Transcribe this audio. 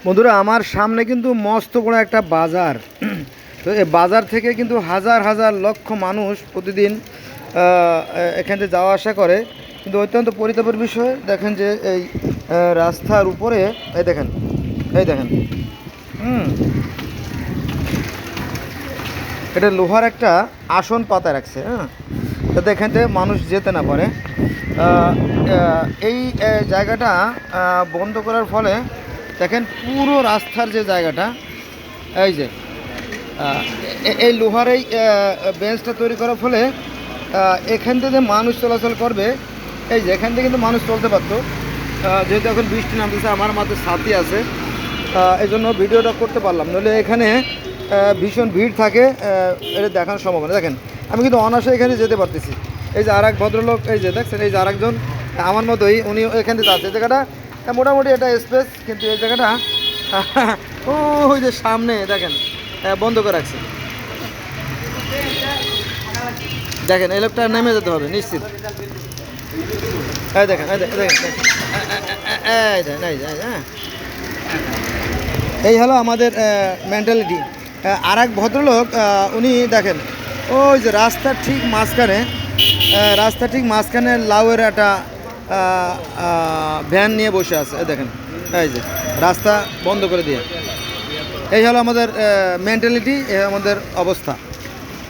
বন্ধুরা, আমার সামনে কিন্তু মস্ত বড় একটা বাজার। তো এই বাজার থেকে কিন্তু হাজার হাজার লক্ষ মানুষ প্রতিদিন এখান থেকে যাওয়া আসা করে। কিন্তু অত্যন্ত পরিতাপের বিষয় দেখেন যে এই রাস্তার উপরে এই দেখেন, এই দেখেন, এটা লোহার একটা আসন পাতা রাখছে, হ্যাঁ, যাতে এখান থেকে মানুষ যেতে না পারে। এই জায়গাটা বন্ধ করার ফলে দেখেন পুরো রাস্তার যে জায়গাটা, এই যে এই লোহার এই বেঞ্চটা তৈরি করার ফলে এখান থেকে মানুষ চলাচল করবে। এই যে এখান থেকে কিন্তু মানুষ চলতে পারতো, যেহেতু এখন বৃষ্টি নামতেছে, আমার মাথায় ছাতি আছে, এই জন্য ভিডিওটা করতে পারলাম। নইলে এখানে ভীষণ ভিড় থাকে, এটা দেখানোর সম্ভাবনা। দেখেন আমি কিন্তু অনায়াসে এখানে যেতে পারতেছি। এই যে আর এক ভদ্রলোক, এই যে দেখছেন, এই যে আরেকজন আমার মতোই, উনি এখান থেকে আছে। এই জায়গাটা মোটামুটি এটা স্পেস, কিন্তু এই জায়গাটা ওই যে সামনে দেখেন বন্ধ করে রাখছে। দেখেন এই লোকটা নেমে যেতে হবে নিশ্চিত। এই দেখেন, এই দেখেন, হ্যাঁ, এই হলো আমাদের মেন্টালিটি। আর এক ভদ্রলোক, উনি দেখেন ওই যে রাস্তার ঠিক মাঝখানে লাউয়ের একটা ভ্যান নিয়ে বসে আছে। দেখেন এই যে রাস্তা বন্ধ করে দিয়ে। এই হলো আমাদের মেন্টালিটি, আমাদের অবস্থা।